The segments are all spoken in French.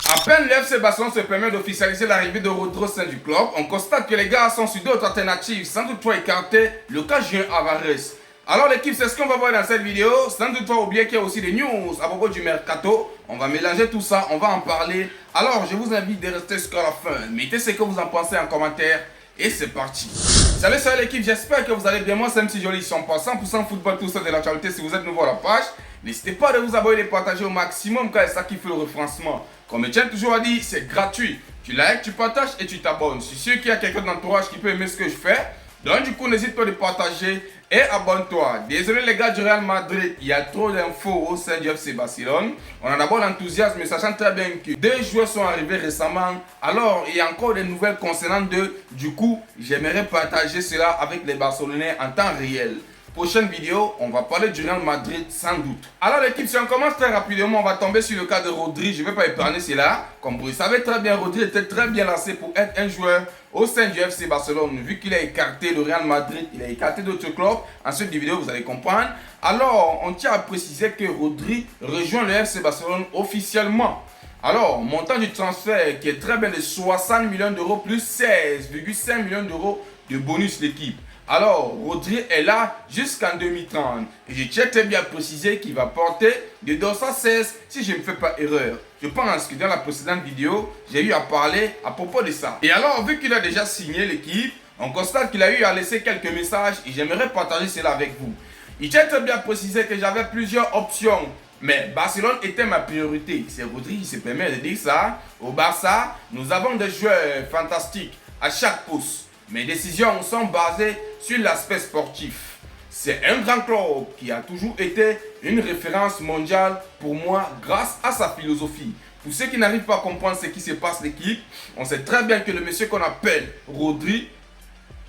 À peine le FC Barcelone se permet d'officialiser l'arrivée de Rodri au sein du club, on constate que les gars sont sur d'autres alternatives, sans toutefois écarter le cas Julián Álvarez. Alors l'équipe, c'est ce qu'on va voir dans cette vidéo, sans toutefois oublier qu'il y a aussi des news à propos du mercato. On va mélanger tout ça, on va en parler. Alors je vous invite de rester jusqu'à la fin, mettez ce que vous en pensez en commentaire et c'est parti. Salut l'équipe, j'espère que vous allez bien. Moi c'est MC Joli, ici on passe 100% football, tout ça de l'actualité. Si vous êtes nouveau à la page, n'hésitez pas de vous abonner et de partager au maximum car c'est ça qui fait le référencement. Comme Etienne toujours a dit, c'est gratuit. Tu likes, tu partages et tu t'abonnes. Je suis sûr qu'il y a quelqu'un dans l'entourage qui peut aimer ce que je fais. Donc du coup, n'hésite pas de partager et abonne-toi. Désolé les gars du Real Madrid, il y a trop d'infos au sein du FC Barcelone. On a d'abord l'enthousiasme, sachant très bien que deux joueurs sont arrivés récemment. Alors, il y a encore des nouvelles concernant d'eux. Du coup, j'aimerais partager cela avec les Barcelonais en temps réel. Prochaine vidéo, on va parler du Real Madrid sans doute. Alors l'équipe, si on commence très rapidement, on va tomber sur le cas de Rodri. Je ne vais pas épargner cela. Comme vous le savez très bien, Rodri était très bien lancé pour être un joueur au sein du FC Barcelone. Vu qu'il a écarté le Real Madrid, il a écarté d'autres clubs. En cette vidéo, vous allez comprendre. Alors, on tient à préciser que Rodri rejoint le FC Barcelone officiellement. Alors, montant du transfert qui est très bien de 60 millions d'euros plus 16,5 millions d'euros de bonus l'équipe. Alors, Rodri est là jusqu'en 2030. Et je tiens très bien à préciser qu'il va porter de 216 si je ne me fais pas erreur. Je pense que dans la précédente vidéo, j'ai eu à parler à propos de ça. Et alors, vu qu'il a déjà signé l'équipe, on constate qu'il a eu à laisser quelques messages et j'aimerais partager cela avec vous. Il tient très bien à préciser que j'avais plusieurs options. Mais Barcelone était ma priorité. C'est Rodri qui se permet de dire ça. Au Barça, nous avons des joueurs fantastiques à chaque poste. Mes décisions sont basées sur l'aspect sportif. C'est un grand club qui a toujours été une référence mondiale pour moi grâce à sa philosophie. Pour ceux qui n'arrivent pas à comprendre ce qui se passe l'équipe, on sait très bien que le monsieur qu'on appelle Rodri,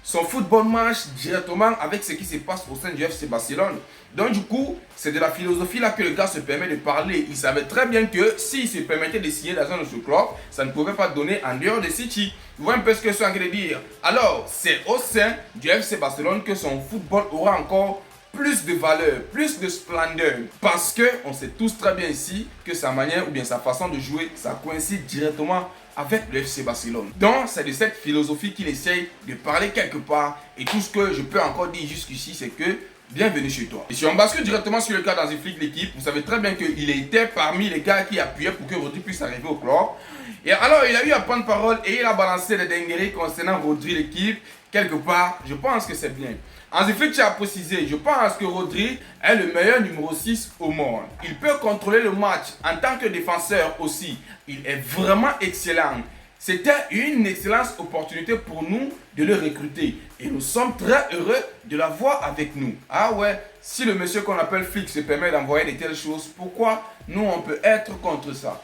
son football marche directement avec ce qui se passe au sein du FC Barcelone. Donc du coup, c'est de la philosophie là que le gars se permet de parler. Il savait très bien que s'il se permettait de signer dans un autre club, ça ne pouvait pas donner en dehors de City. Vous voyez un peu ce que je suis en train de dire. Alors, c'est au sein du FC Barcelone que son football aura encore plus de valeur, plus de splendeur. Parce que on sait tous très bien ici que sa manière ou bien sa façon de jouer, ça coïncide directement avec le FC Barcelone. Donc, c'est de cette philosophie qu'il essaye de parler quelque part. Et tout ce que je peux encore dire jusqu'ici, c'est que bienvenue chez toi. Et si on bascule directement sur le cas d'Hansi-Flick, l'équipe, vous savez très bien qu'il était parmi les gars qui appuyaient pour que Rodri puisse arriver au club. Et alors, il a eu à prendre parole et il a balancé des dingueries concernant Rodri, l'équipe. Quelque part, je pense que c'est bien. Hansi-Flick, tu as précisé, je pense que Rodri est le meilleur numéro 6 au monde. Il peut contrôler le match en tant que défenseur aussi. Il est vraiment excellent. C'était une excellente opportunité pour nous de le recruter. Et nous sommes très heureux de l'avoir avec nous. Ah ouais, si le monsieur qu'on appelle Flick se permet d'envoyer de telles choses, pourquoi nous on peut être contre ça?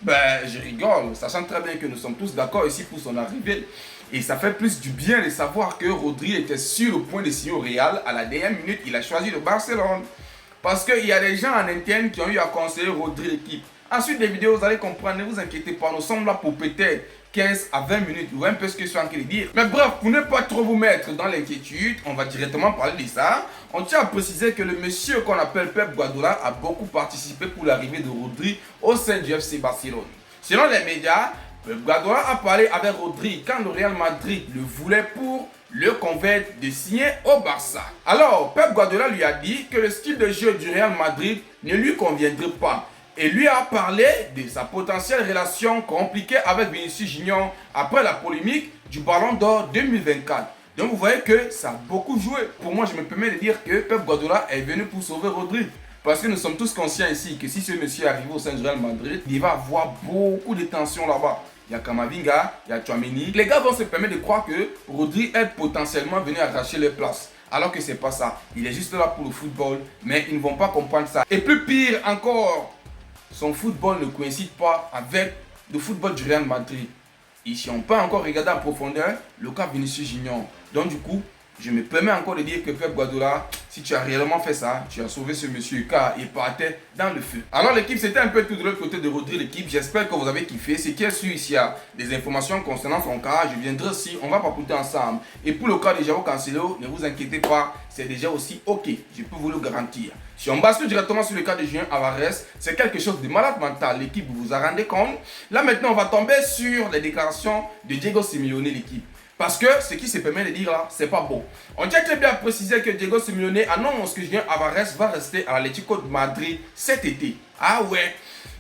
Ben, je rigole, sachant très bien que nous sommes tous d'accord ici pour son arrivée. Et ça fait plus du bien de savoir que Rodri était sur le point de signer au Real. À la dernière minute, il a choisi le Barcelone. Parce qu'il y a des gens en interne qui ont eu à conseiller Rodri l'équipe. Ensuite des vidéos, vous allez comprendre, ne vous inquiétez pas, nous sommes là pour peut-être 15 à 20 minutes. Vous voyez un peu ce que je suis en train de dire. Mais bref, pour ne pas trop vous mettre dans l'inquiétude, on va directement parler de ça. On tient à préciser que le monsieur qu'on appelle Pep Guardiola a beaucoup participé pour l'arrivée de Rodri au sein du FC Barcelone. Selon les médias, Pep Guardiola a parlé avec Rodri quand le Real Madrid le voulait pour le convaincre de signer au Barça. Alors, Pep Guardiola lui a dit que le style de jeu du Real Madrid ne lui conviendrait pas. Et lui a parlé de sa potentielle relation compliquée avec Vinicius Junior après la polémique du Ballon d'Or 2024. Donc vous voyez que ça a beaucoup joué. Pour moi, je me permets de dire que Pep Guardiola est venu pour sauver Rodri. Parce que nous sommes tous conscients ici que si ce monsieur arrive au sein du Real Madrid, il va avoir beaucoup de tensions là-bas. Il y a Kamavinga, il y a Tchouaméni. Les gars vont se permettre de croire que Rodri est potentiellement venu arracher les places. Alors que c'est pas ça. Il est juste là pour le football, mais ils ne vont pas comprendre ça. Et plus pire encore, son football ne coïncide pas avec le football du Real Madrid. Ici, on peut encore regarder en profondeur le cas Vinicius Junior. Donc du coup, Je me permets encore de dire que Pep Guardiola, si tu as réellement fait ça, tu as sauvé ce monsieur car il partait dans le feu. Alors l'équipe, c'était un peu tout de l'autre côté de Rodri, l'équipe. J'espère que vous avez kiffé. Ce qui est sûr, s'il y a des informations concernant son cas, je viendrai aussi, on va papoter ensemble. Et pour le cas de João Cancelo, ne vous inquiétez pas, c'est déjà aussi ok. Je peux vous le garantir. Si on bascule directement sur le cas de Julián Alvarez, c'est quelque chose de malade mental. L'équipe, vous vous en rendez compte. Là maintenant, on va tomber sur les déclarations de Diego Simeone, l'équipe. Parce que ce qui se permet de dire là, c'est pas bon. On tient très bien à préciser que Diego Simeone annonce que Julián Alvarez va rester à l'Atlético de Madrid cet été. Ah ouais.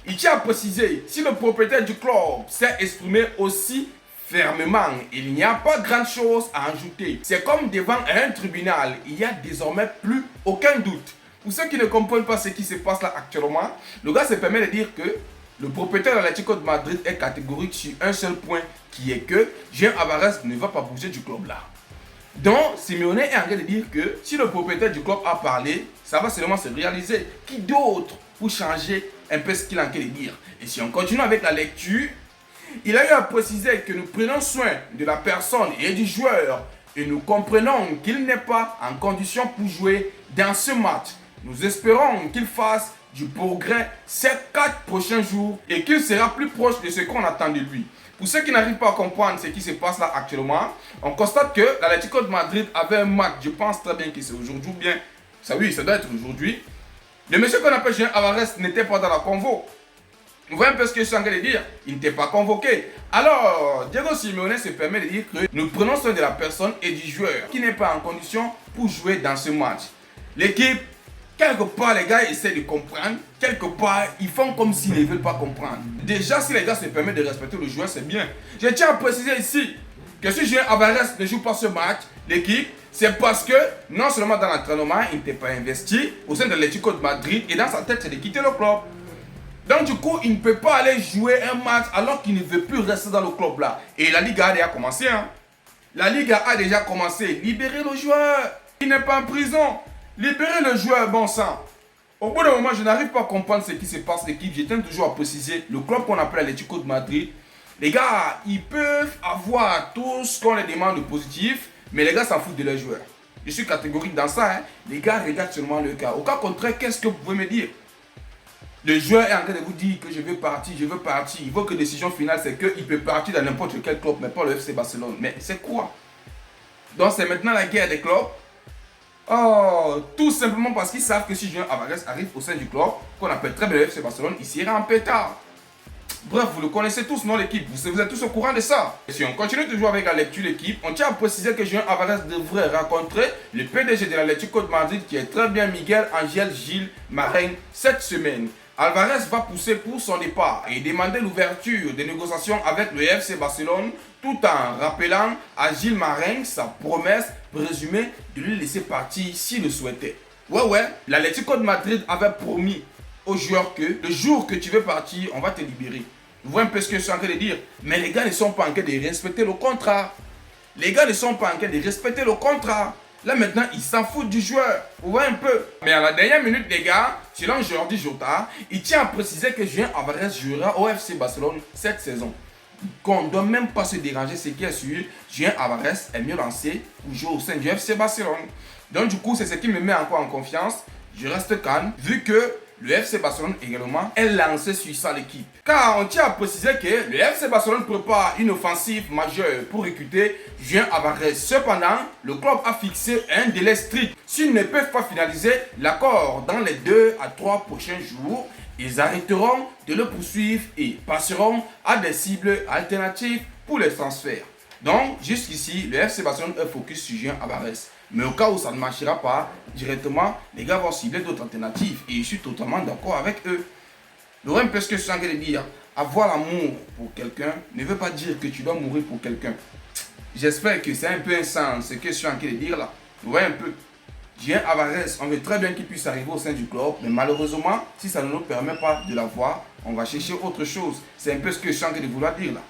Il tient à préciser, si le propriétaire du club s'est exprimé aussi fermement, il n'y a pas grand chose à ajouter. C'est comme devant un tribunal, il n'y a désormais plus aucun doute. Pour ceux qui ne comprennent pas ce qui se passe là actuellement, le gars se permet de dire que le propriétaire de l'Atlético de Madrid est catégorique sur un seul point, qui est que Julián Alvarez ne va pas bouger du club là. Donc, Simeone est en train de dire que si le propriétaire du club a parlé, ça va seulement se réaliser. Qui d'autre pour changer un peu ce qu'il est en train de dire? Et si on continue avec la lecture, il a eu à préciser que nous prenons soin de la personne et du joueur et nous comprenons qu'il n'est pas en condition pour jouer dans ce match. Nous espérons qu'il fasse du progrès ces 4 prochains jours et qu'il sera plus proche de ce qu'on attend de lui. Pour ceux qui n'arrivent pas à comprendre ce qui se passe là actuellement, on constate que l'Atlético de Madrid avait un match, je pense très bien que c'est aujourd'hui, bien, ça oui, ça doit être aujourd'hui. Le monsieur qu'on appelle Julián Alvarez n'était pas dans la convo. Vous voyez un peu ce que je suis en train de dire? Il n'était pas convoqué. Alors, Diego Simeone se permet de dire que nous prenons soin de la personne et du joueur qui n'est pas en condition pour jouer dans ce match. L'équipe, quelque part, les gars essaient de comprendre. Quelque part, ils font comme s'ils ne veulent pas comprendre. Déjà, si les gars se permettent de respecter le joueur, c'est bien. Je tiens à préciser ici que si Julián Alvarez ne joue pas ce match, l'équipe, c'est parce que non seulement dans l'entraînement, il n'était pas investi au sein de l'Atlético de Madrid et dans sa tête, c'est de quitter le club. Donc du coup, il ne peut pas aller jouer un match alors qu'il ne veut plus rester dans le club là. Et la Liga a déjà commencé. La Liga a déjà commencé. Libérez le joueur. Il n'est pas en prison. Libérez le joueur, bon sang. Au bout d'un moment, je n'arrive pas à comprendre ce qui se passe l'équipe. Je tiens toujours à préciser, le club qu'on appelle l'Atlético de Madrid, les gars, ils peuvent avoir tout ce qu'on les demande de positif, mais les gars s'en foutent de leurs joueurs. Je suis catégorique dans ça. Les gars regardent seulement le cas. Au cas contraire, qu'est-ce que vous pouvez me dire? Le joueur est en train de vous dire que je veux partir, je veux partir. Il veut que la décision finale, c'est qu'il peut partir dans n'importe quel club, mais pas le FC Barcelone. Mais c'est quoi? Donc c'est maintenant la guerre des clubs. Oh, tout simplement parce qu'ils savent que si Julián Alvarez arrive au sein du club, qu'on appelle très bien le FC Barcelone, il s'ira en pétard. Bref, vous le connaissez tous, non l'équipe? Vous êtes tous au courant de ça. Et si on continue toujours avec la lecture de l'équipe, on tient à préciser que Julián Alvarez devrait rencontrer le PDG de l'Atlético de Madrid, qui est très bien Miguel Ángel Gil Marín, cette semaine. Alvarez va pousser pour son départ et demander l'ouverture des négociations avec le FC Barcelone, tout en rappelant à Gil Marín sa promesse présumée de lui laisser partir s'il le souhaitait. Ouais, l'Atlético de Madrid avait promis aux joueurs que le jour que tu veux partir, on va te libérer. Vous voyez un peu ce que je suis en train de dire? Mais les gars ne sont pas en train de respecter le contrat. Les gars ne sont pas en train de respecter le contrat. Là maintenant, ils s'en foutent du joueur. Vous voyez un peu? Mais à la dernière minute, les gars, selon Jordi Jota, il tient à préciser que Julián Alvarez jouera au FC Barcelone cette saison. Qu'on ne doit même pas se déranger, ce qui est sûr, Julián Alvarez est mieux lancé pour jouer au sein du FC Barcelone. Donc du coup, c'est ce qui me met encore en confiance. Je reste calme, vu que le FC Barcelone également est lancé sur ça l'équipe. Car on tient à préciser que le FC Barcelone prépare une offensive majeure pour recruter Julián Alvarez. Cependant, le club a fixé un délai strict. S'ils ne peuvent pas finaliser l'accord dans les 2 à 3 prochains jours, ils arrêteront de le poursuivre et passeront à des cibles alternatives pour les transferts. Donc, jusqu'ici, le FC Barcelone est focus sur Julián Alvarez. Mais au cas où ça ne marchera pas, directement, les gars vont cibler d'autres alternatives. Et je suis totalement d'accord avec eux. Le un peu ce que je suis en train de dire, avoir l'amour pour quelqu'un ne veut pas dire que tu dois mourir pour quelqu'un. J'espère que c'est un peu un sens ce que je suis en train de dire là. Vous voyez un peu. Julián Alvarez, on veut très bien qu'il puisse arriver au sein du club, mais malheureusement, si ça ne nous permet pas de l'avoir, on va chercher autre chose. C'est un peu ce que je suis en train de vouloir dire là.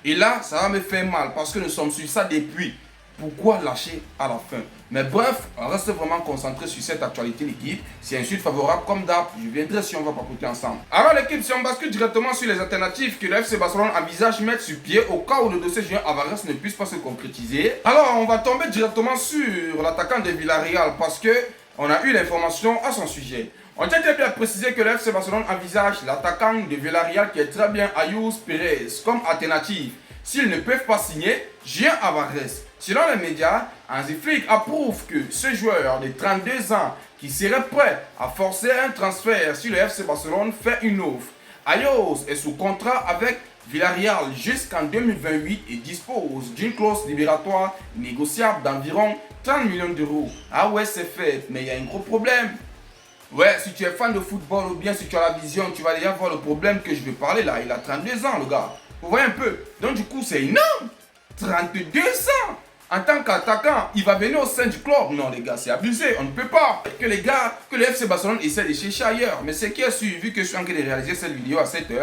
Et là, ça va me faire mal parce que nous sommes sur ça depuis pourquoi lâcher à la fin? Mais bref, on reste vraiment concentré sur cette actualité l'équipe. Si une suite favorable comme d'hab, je viendrai si on va papoter ensemble. Alors l'équipe, si on bascule directement sur les alternatives que le FC Barcelone envisage mettre sur pied au cas où le dossier Julián Álvarez ne puisse pas se concrétiser. Alors on va tomber directement sur l'attaquant de Villarreal parce que on a eu l'information à son sujet. On tient bien à préciser que le FC Barcelone envisage l'attaquant de Villarreal qui est très bien Ayus Pérez comme alternative s'ils ne peuvent pas signer Julián Álvarez. Selon les médias, Hansi Flick approuve que ce joueur de 32 ans qui serait prêt à forcer un transfert si le FC Barcelone fait une offre. Ayus est sous contrat avec Villarreal jusqu'en 2028 et dispose d'une clause libératoire négociable d'environ 30 millions d'euros. Ah ouais, c'est fait, mais il y a un gros problème. Ouais, si tu es fan de football ou bien si tu as la vision, tu vas déjà voir le problème que je vais parler là. Il a 32 ans, le gars. Vous voyez un peu. Donc du coup, c'est énorme. 32 ans. En tant qu'attaquant, il va venir au sein du club. Non, les gars, c'est abusé. On ne peut pas. Que les gars, que le FC Barcelone essaie de chercher ailleurs. Mais c'est qui a su, vu que je suis en train de réaliser cette vidéo à 7 h.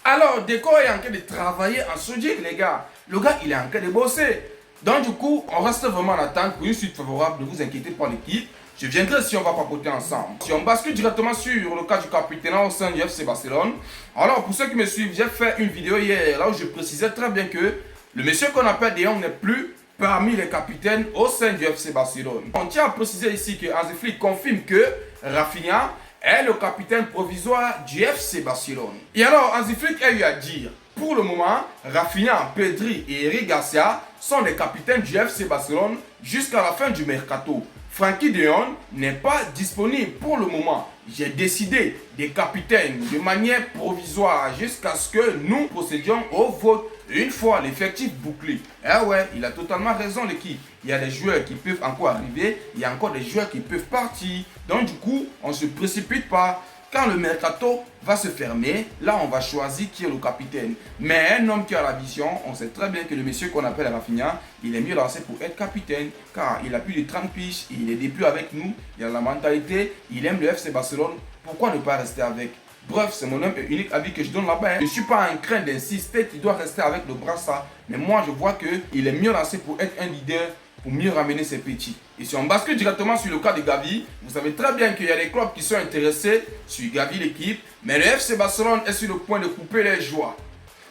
Alors, Deco est en train de travailler en soudure, les gars. Le gars, il est en train de bosser. Donc, du coup, on reste vraiment en attente pour une suite favorable. Ne vous inquiétez pas, l'équipe. Je viendrai si on va papoter ensemble. Si on bascule directement sur le cas du capitaine au sein du FC Barcelone. Alors, pour ceux qui me suivent, j'ai fait une vidéo hier là où je précisais très bien que le monsieur qu'on appelle De Jong n'est plus parmi les capitaines au sein du FC Barcelone. On tient à préciser ici que Hansi Flick confirme que Rafinha est le capitaine provisoire du FC Barcelone. Et alors, Hansi Flick a eu à dire, pour le moment, Rafinha, Pedri et Eric Garcia sont les capitaines du FC Barcelone jusqu'à la fin du mercato. Frenkie de Jong n'est pas disponible pour le moment. J'ai décidé des capitaines de manière provisoire jusqu'à ce que nous procédions au vote une fois l'effectif bouclé. Eh ouais, il a totalement raison l'équipe. Il y a des joueurs qui peuvent encore arriver, il y a encore des joueurs qui peuvent partir. Donc du coup, on ne se précipite pas. Quand le mercato va se fermer, là on va choisir qui est le capitaine. Mais un homme qui a la vision, on sait très bien que le monsieur qu'on appelle Rafinha, il est mieux lancé pour être capitaine. Car il a plus de 30 piges, il est depuis avec nous, il a la mentalité, il aime le FC Barcelone. Pourquoi ne pas rester avec? Bref, c'est mon unique avis que je donne là-bas. Je ne suis pas en train d'insister qu'il doit rester avec le Barça. Mais moi je vois qu'il est mieux lancé pour être un leader, pour mieux ramener ses petits. Et si on bascule directement sur le cas de Gavi, vous savez très bien qu'il y a des clubs qui sont intéressés sur Gavi l'équipe, mais le FC Barcelone est sur le point de couper les joies.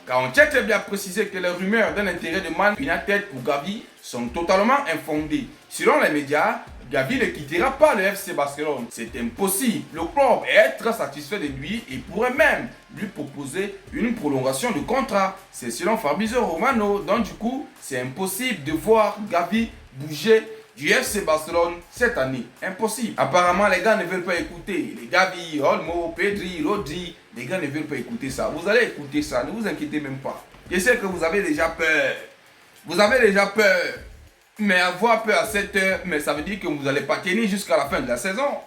Car on tient très bien à préciser que les rumeurs d'un intérêt de Man United pour Gavi sont totalement infondées. Selon les médias, Gavi ne quittera pas le FC Barcelone. C'est impossible. Le club est très satisfait de lui et pourrait même lui proposer une prolongation de contrat. C'est selon Fabrizio Romano. Donc du coup, c'est impossible de voir Gavi bouger du FC Barcelone cette année. Impossible. Apparemment, les gars ne veulent pas écouter. Les Gavi, Olmo, Pedri, Rodri, les gars ne veulent pas écouter ça. Vous allez écouter ça, ne vous inquiétez même pas. Je sais que vous avez déjà peur. Vous avez déjà peur. Mais avoir peur à 7 h, mais ça veut dire que vous n'allez pas tenir jusqu'à la fin de la saison.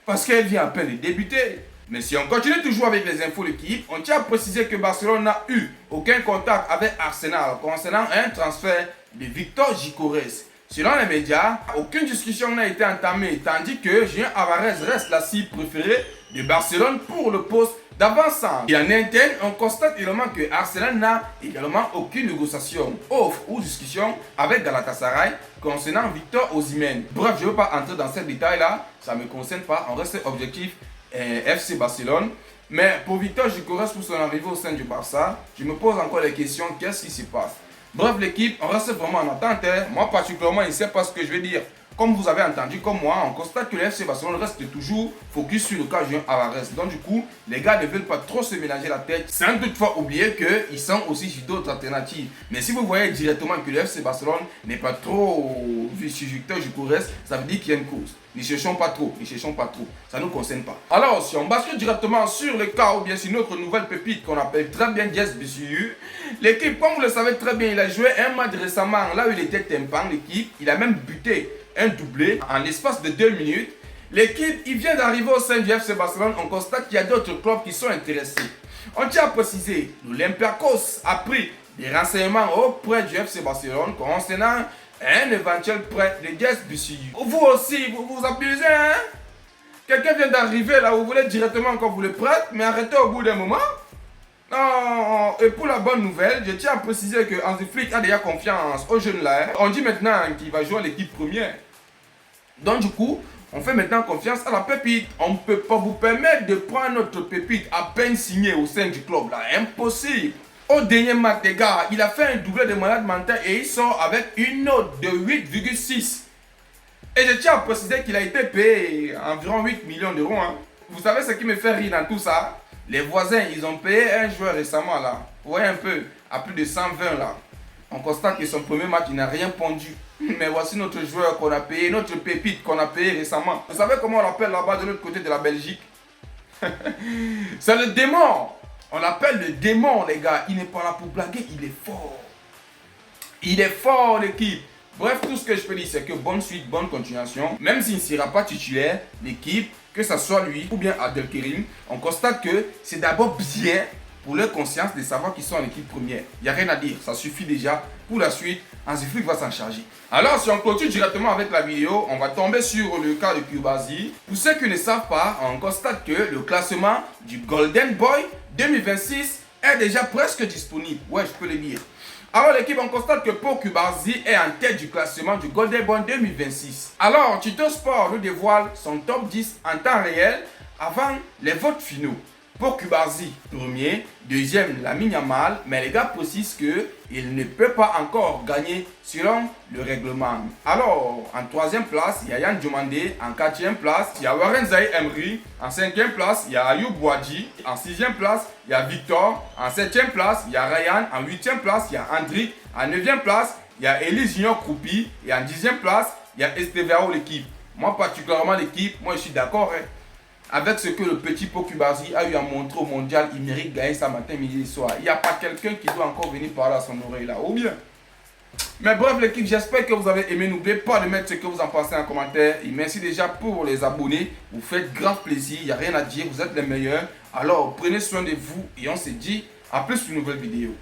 Parce qu'elle vient à peine de débuter. Mais si on continue toujours avec les infos de l'équipe, on tient à préciser que Barcelone n'a eu aucun contact avec Arsenal concernant un transfert de Victor Gyökeres. Selon les médias, aucune discussion n'a été entamée, tandis que Julián Álvarez reste la cible préférée de Barcelone pour le poste d'avant-centre. Et en interne, on constate également que Arsenal n'a également aucune négociation, offre ou discussion avec Galatasaray concernant Victor Osimhen. Bref, je ne veux pas entrer dans ces détails-là, ça ne me concerne pas, on reste objectif FC Barcelone. Mais pour Victor Gyökeres, pour son arrivée au sein du Barça, je me pose encore les questions, qu'est-ce qui se passe? Bref l'équipe, on reste vraiment en attente. Moi particulièrement, je ne sais pas ce que je vais dire. Comme vous avez entendu, comme moi, on constate que le FC Barcelone reste toujours focus sur le cas Julián Álvarez. Donc du coup, les gars ne veulent pas trop se mélanger la tête, sans toutefois oublier qu'ils sont aussi sur d'autres alternatives. Mais si vous voyez directement que le FC Barcelone n'est pas trop vu sur Victor Gyökeres, ça veut dire qu'il y a une cause. Ne cherchons pas trop, ne cherchons pas trop. Ça ne nous concerne pas. Alors, si on bascule directement sur le cas ou bien sur notre nouvelle pépite qu'on appelle très bien Diaz BCU, l'équipe, comme vous le savez très bien, il a joué un match récemment là où il était tympan, l'équipe. Il a même buté un doublé en l'espace de 2 minutes. L'équipe, il vient d'arriver au sein du FC Barcelone. On constate qu'il y a d'autres clubs qui sont intéressés. On tient à préciser, l'Olympiakos a pris des renseignements auprès du FC Barcelone concernant un éventuel prêt de Diaz BCU. Vous aussi, vous abusez, hein? Quelqu'un vient d'arriver là, vous voulez directement qu'on vous le prête, mais arrêtez au bout d'un moment. Non, et pour la bonne nouvelle, je tiens à préciser que Hansi Flick a déjà confiance aux jeunes là. On dit maintenant qu'il va jouer à l'équipe première. Donc du coup, on fait maintenant confiance à la pépite. On ne peut pas vous permettre de prendre notre pépite à peine signé au sein du club là. Impossible. Au dernier match, les gars, il a fait un doublé de malade mental et il sort avec une note de 8,6. Et je tiens à préciser qu'il a été payé environ 8 millions d'euros. Hein. Vous savez ce qui me fait rire dans tout ça? Les voisins, ils ont payé un joueur récemment là. Vous voyez un peu, à plus de 120 là. On constate que son premier match, il n'a rien pondu. Mais voici notre joueur qu'on a payé, notre pépite qu'on a payé récemment. Vous savez comment on l'appelle là-bas de l'autre côté de la Belgique? C'est le démon. On l'appelle le démon, les gars. Il n'est pas là pour blaguer, il est fort. Il est fort, l'équipe. Bref, tout ce que je peux dire, c'est que bonne suite, bonne continuation. Même s'il ne sera pas titulaire, l'équipe, que ce soit lui ou bien Abdelkerim, on constate que c'est d'abord bien pour leur conscience de savoir qu'ils sont en équipe première. Il n'y a rien à dire, ça suffit déjà. Pour la suite, Hansi Flick va s'en charger. Alors, si on clôture directement avec la vidéo, on va tomber sur le cas de Cubarsí. Pour ceux qui ne savent pas, on constate que le classement du Golden Boy 2026 est déjà presque disponible. Ouais, je peux le dire. Alors l'équipe, on constate que Pau Cubarsí est en tête du classement du Golden Boy 2026. Alors, Tuto Sport nous dévoile son top 10 en temps réel avant les votes finaux. Pour Cubarsí, premier, deuxième Lamine Yamal, mais les gars précisent qu'il ne peut pas encore gagner selon le règlement. Alors, en troisième place, il y a Yann Diomandé. En quatrième place, il y a Warren Zaïre Emery. En cinquième place, il y a Ayoub Boadji. En sixième place, il y a Victor. En septième place, il y a Ryan. En huitième place, il y a Andrick. En neuvième place, il y a Elise Junior Kroupi. Et en dixième place, il y a Estevao l'équipe. Moi, particulièrement l'équipe, moi je suis d'accord. Avec ce que le petit Pau Cubarsí a eu à montrer au mondial, il mérite de gagner ça matin, midi et soir. Il n'y a pas quelqu'un qui doit encore venir parler à son oreille là, ou bien. Mais bref l'équipe, j'espère que vous avez aimé. N'oubliez pas de mettre ce que vous en pensez en commentaire. Et merci déjà pour les abonnés. Vous faites grave plaisir, il n'y a rien à dire, vous êtes les meilleurs. Alors prenez soin de vous et on se dit à plus pour une nouvelle vidéo.